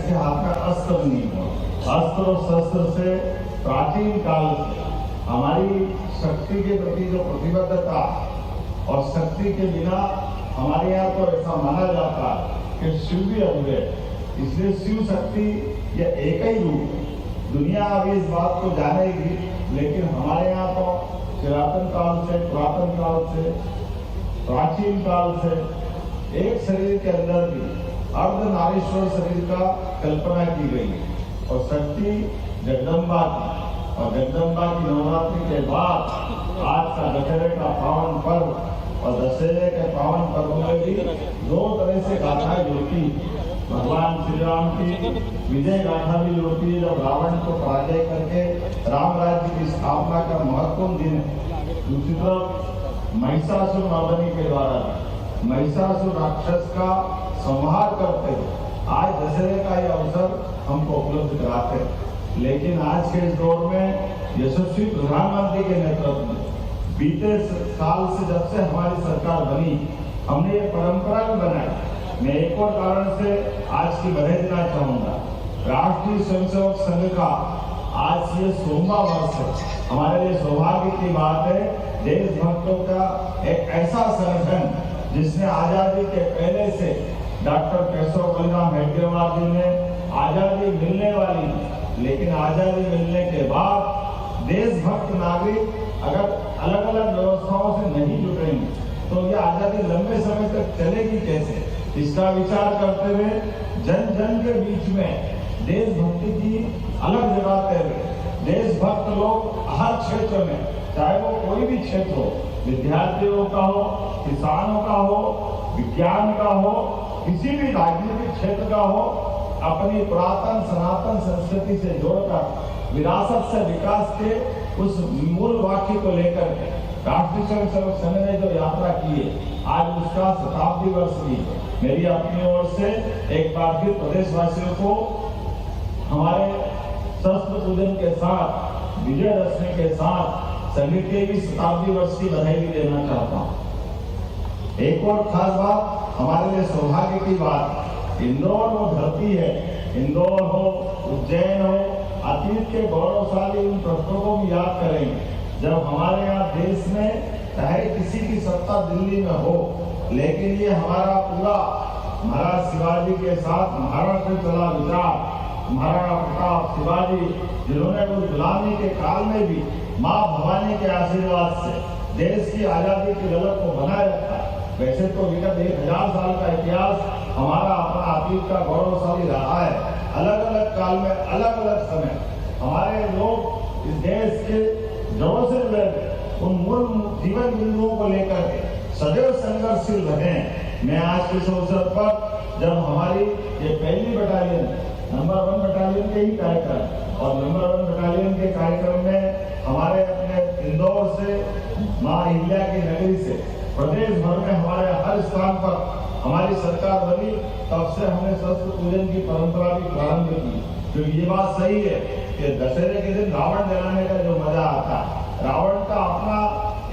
जिसके हाथ में अस्त्र नहीं हो। अस्त्र और शस्त्र से प्राचीन काल से हमारी शक्ति के प्रति जो प्रतिबद्धता और शक्ति के बिना हमारे यहाँ तो ऐसा माना जाता है कि शिव भी अधूरे, इसलिए शिव शक्ति यह एक ही रूप है। दुनिया अभी इस बात को जानेगी, लेकिन हमारे यहाँ तो पुरातन काल से प्राचीन काल से एक शरीर के अंदर भी अर्धनारीश्वर शरीर का कल्पना की गई है और शक्ति जगदम्बा की, और जगदम्बा की नवरात्रि के बाद आज का दशहरे का पावन पर्व और दशहरे के पावन पर्व में भी दो तरह से गाथाएं जुड़ती। भगवान श्री राम की विजय गाथा भी जुड़ती है, जब रावण को पराजय करके राम राज्य की स्थापना का महत्वपूर्ण दिन है। दूसरी तरफ महिषासुर मर्दनी के द्वारा महिषासुर राक्षस का संहार करते हुए आज दशहरे का यह अवसर हमको उपलब्ध कराते हैं। लेकिन आज के इस दौर में यशस्वी प्रधानमंत्री के नेतृत्व में बीते साल से जब से हमारी सरकार बनी, हमने ये परंपरा भी बनाई। मैं एक और कारण से आज की बधाई देना चाहूंगा। राष्ट्रीय स्वयंसेवक संघ का आज ये 100वां वर्ष है। हमारे लिए सौभाग्य की बात है, देशभक्तों का एक ऐसा संगठन जिसने आजादी के पहले से डॉक्टर केशव बलिराम हेडगेवार जी ने आजादी मिलने वाली, लेकिन आजादी मिलने के बाद देशभक्त नागरिक अगर अलग अलग व्यवस्थाओं से नहीं जुड़ेंगे तो ये आजादी लंबे समय तक चलेगी कैसे, इसका विचार करते हुए जन जन के बीच में देशभक्ति की अलग जगाते हुए देशभक्त लोग हर क्षेत्र में, चाहे वो कोई भी क्षेत्र हो, विद्यार्थियों का हो, किसानों का हो, विज्ञान का हो, किसी भी राजनीतिक क्षेत्र का हो, अपनी पुरातन सनातन संस्कृति से जोड़कर विरासत से विकास के उस मूल वाक्य को लेकर के राष्ट्रीय स्वयंसेवक संघ ने जो यात्रा की है, आज उसका शताब्दी वर्ष भी। मेरी अपनी ओर से एक बार फिर प्रदेशवासियों को हमारे शस्त्र पूजन के साथ, विजयदशमी के साथ संघ के भी शताब्दी वर्ष की बधाई भी देना चाहता हूँ। एक और खास बात, हमारे लिए सौभाग्य की बात, इंदौर वो धरती है, इंदौर हो, उज्जैन हो, अतीत के गौरवशाली उन प्रश्नों को भी याद करेंगे जब हमारे यहाँ देश में चाहे किसी की सत्ता दिल्ली में हो, लेकिन ये हमारा पूरा महाराज शिवाजी के साथ महाराष्ट्र में चला विचार, महाराणा प्रताप शिवाजी जिन्होंने उस गुलामी के काल में भी माँ भवानी के आशीर्वाद से देश की आजादी की ललक को बनाए रखा। वैसे तो विगत 1000 साल का इतिहास हमारा अपना अतीत का गौरवशाली रहा है। अलग अलग काल में अलग अलग समय हमारे लोग इस देश के जड़ों से जुड़े उन मूल जीवन बिंदुओं को लेकर के सदैव संघर्षशील रहे। मैं आज के इस अवसर पर जब हमारी ये पहली बटालियन नंबर 1 बटालियन के ही कार्यक्रम और नंबर 1 बटालियन के कार्यक्रम में हमारे अपने इंदौर से माँ अहिल्या की नगरी से प्रदेश भर में हमारे हर स्थान पर हमारी सरकार बनी, तब से हमने शस्त्र पूजन की परंपरा भी प्रारंभ की। क्योंकि ये बात सही है कि दशहरे के दिन रावण जलाने का जो मजा आता है, रावण का अपना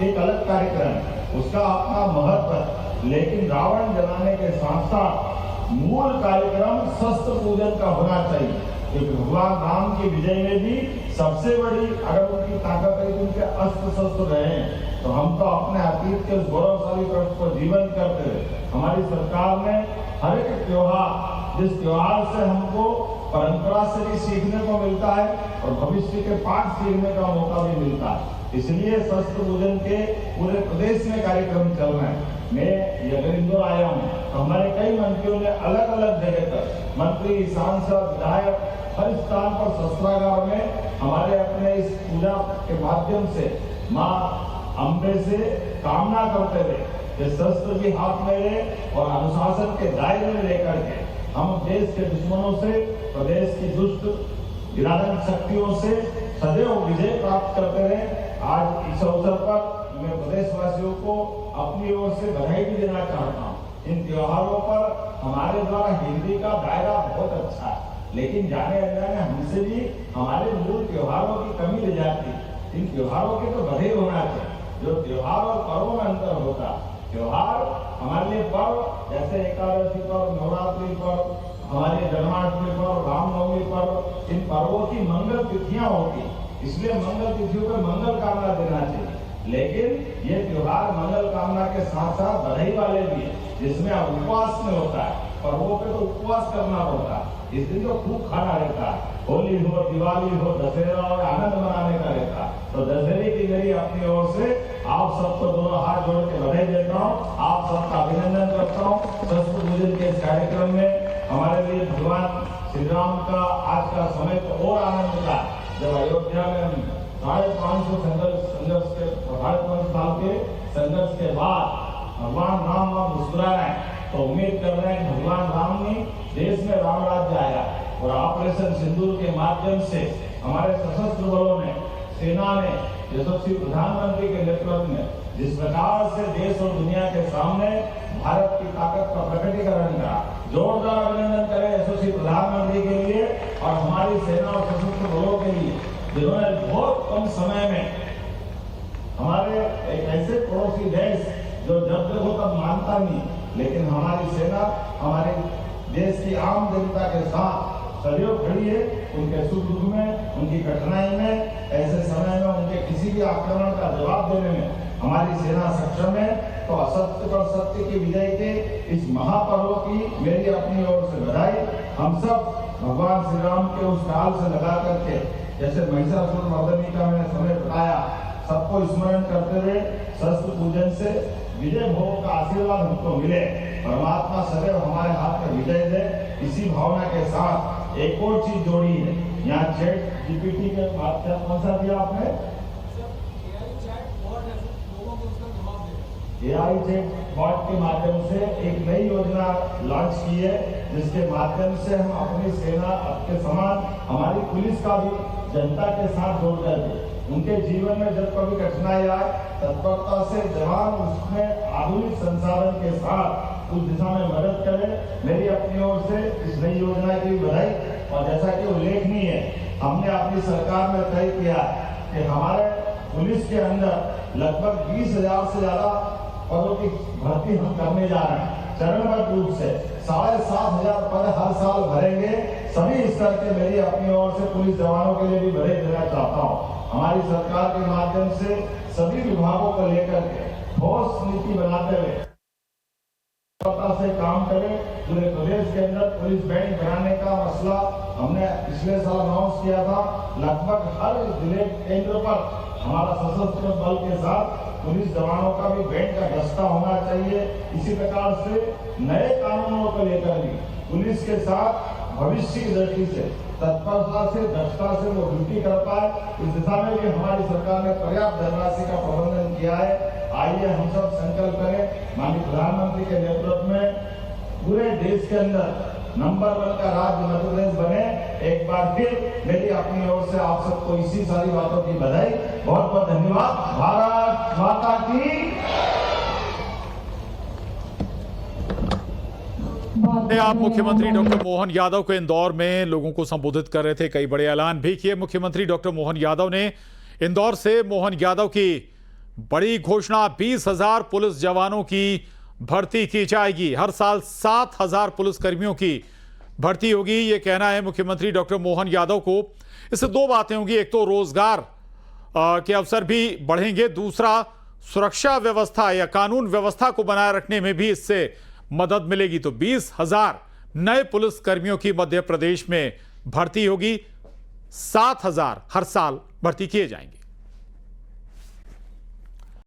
एक अलग कार्यक्रम है, उसका अपना महत्व है, लेकिन रावण जलाने के साथ साथ मूल कार्यक्रम शस्त्र पूजन का होना चाहिए। क्योंकि भगवान राम की विजय में भी सबसे बड़ी अगर उनकी ताकत है कि उनके अस्त्र शस्त्र रहे, तो हम तो अपने अतीत के उस गौरवशाली पक्ष को जीवन करते हुए हमारी सरकार ने हर एक त्योहार, जिस त्योहार से हमको परंपरा से भी सीखने को मिलता है और भविष्य के पाठ सीखने का मौका भी मिलता है, इसलिए शस्त्र पूजन के पूरे प्रदेश में कार्यक्रम चल रहे हैं। मैं अगर इंदौर आया हूँ तो हमारे कई मंत्रियों ने अलग अलग जगह पर, मंत्री, सांसद, विधायक, हर स्थान पर शस्त्रागार में हमारे अपने इस पूजा के माध्यम से माँ अम्बे से कामना करते हुए कि शस्त्र भी हाथ में रहे और अनुशासन के दायरे में लेकर के हम देश के दुश्मनों से, प्रदेश की दुष्ट विराजक शक्तियों से सदैव विजय प्राप्त करते रहे। आज इस अवसर पर मैं प्रदेशवासियों को अपनी ओर से बधाई भी देना चाहता हूँ। इन त्योहारों पर हमारे द्वारा हिंदी का दायरा बहुत अच्छा है, लेकिन जाने अनजाने हमसे भी हमारे मूल त्योहारों की कमी रह जाती है। इन त्योहारों के तो बधाई होना चाहिए। जो त्योहार और पर्वों में अंतर होता, त्योहार हमारे लिए पर्व जैसे एकादशी पर्व, नवरात्रि पर्व, हमारी जन्माष्टमी पर, रामनवमी पर इन पर्वों की मंगल तिथियां होती, इसलिए मंगल तिथियों पर मंगल कामना देना चाहिए। लेकिन ये त्योहार मंगल कामना के साथ साथ बधाई वाले भी है, जिसमें उपवास में होता है। पर्वों पे तो उपवास करना पड़ता है, इस दिन तो खूब खाना रहता है। होली हो, दिवाली हो, दशहरा और आनंद मनाने का रहता है। तो दशहरे की मेरी अपनी ओर से आप सबको दोनों हाथ जोड़ के बधाई देता हूँ, आप सबका अभिनंदन करता हूँ। शस्त्र पूजन के इस कार्यक्रम में हमारे लिए भगवान श्री राम का आज का समय तो और आनंद का, जब अयोध्या में 550 संघर्ष के 550 साल के संघर्ष के बाद भगवान राम अब मुस्कुरा रहे हैं, तो उम्मीद कर रहे हैं भगवान राम ने देश में राम राज्य आया और ऑपरेशन सिंदूर के माध्यम से हमारे सशस्त्र बलों ने, सेना ने, यशस्वी प्रधानमंत्री के नेतृत्व में जिस प्रकार से देश और दुनिया के सामने भारत की ताकत का प्रकटीकरण करा, जोरदार अभिनंदन करें यशस्वी प्रधानमंत्री के लिए और हमारी सेना और सशस्त्र बलों के लिए, जिन्होंने बहुत कम समय में हमारे एक ऐसे पड़ोसी देश जो जब देखो तब मानता नहीं, लेकिन हमारी सेना हमारे देश की आम जनता के साथ सदैव खड़ी है। उनके सुख दुख में, उनकी कठिनाई में, ऐसे समय में उनके किसी भी आक्रमण का जवाब देने में हमारी सेना सक्षम है। तो असत्य पर सत्य की विजय के इस महापर्व की मेरी अपनी ओर से बधाई। हम सब भगवान श्री राम के उस काल से लगा करके, जैसे महिषासुर मर्दनी का मैंने समय बताया, सबको स्मरण करते हुए शस्त्र पूजन से विजय भोग का आशीर्वाद हमको मिले, परमात्मा सदैव हमारे हाथ में विजय दे, इसी भावना के साथ एक और चीज जोड़ी है। यहाँ चैट जीपीटी के माध्यम, कौन सा दिया आपने? AI चैट बॉट के माध्यम से एक नई योजना लॉन्च की है, जिसके माध्यम से हम अपनी सेना के समान हमारी पुलिस का भी जनता के साथ जोड़ करके उनके जीवन में जब कभी कठिनाई आए, तत्परता से जवान उसमें आधुनिक संसाधन के साथ उस दिशा में मदद करें। मेरी अपनी ओर से इस नई योजना की बधाई। और जैसा कि उल्लेखनीय है, हमने अपनी सरकार में तय किया कि हमारे पुलिस के अंदर लगभग 20,000 से ज्यादा पदों की भर्ती हम करने जा रहे हैं चरणबद्ध रूप से। 7,500 पद हर साल भरेंगे। सभी स्तर के मेरी अपनी ओर से पुलिस जवानों के लिए भी बधाई देना चाहता हूँ। हमारी सरकार के माध्यम से सभी विभागों को लेकर के ठोस नीति बनाते हुए से काम करें। पूरे प्रदेश के अंदर पुलिस बैंड बनाने का मसला हमने पिछले साल अनाउंस किया था। लगभग हर जिले केंद्र पर हमारा सशस्त्र बल के साथ पुलिस जवानों का भी बैंड का दस्ता होना चाहिए। इसी प्रकार से नए कानूनों को लेकर भी पुलिस के साथ भविष्य की दृष्टि से तत्परता से, दक्षता से वो ड्यूटी कर पाए, इस दिशा में भी हमारी सरकार ने पर्याप्त धनराशि का प्रबंधन किया है। आइए हम सब संकल्प करें, माननीय प्रधानमंत्री के नेतृत्व में पूरे देश के अंदर नंबर 1 का राज्य मध्य प्रदेश बने। एक बार फिर मेरी अपनी ओर से आप सबको इसी सारी बातों की बधाई। बहुत बहुत धन्यवाद। भारत माता की। आप मुख्यमंत्री डॉक्टर मोहन यादव को इंदौर में लोगों को संबोधित कर रहे थे। कई बड़े ऐलान भी किए मुख्यमंत्री डॉक्टर मोहन यादव ने। इंदौर से मोहन यादव की बड़ी घोषणा, 20,000 पुलिस जवानों की भर्ती की जाएगी। हर साल 7,000 पुलिसकर्मियों की भर्ती होगी, ये कहना है मुख्यमंत्री डॉक्टर मोहन यादव को। इससे दो बातें होंगी, एक तो रोजगार के अवसर भी बढ़ेंगे, दूसरा सुरक्षा व्यवस्था या कानून व्यवस्था को बनाए रखने में भी इससे मदद मिलेगी। तो 20,000 नए पुलिसकर्मियों की मध्य प्रदेश में भर्ती होगी, 7,000 हर साल भर्ती किए जाएंगे।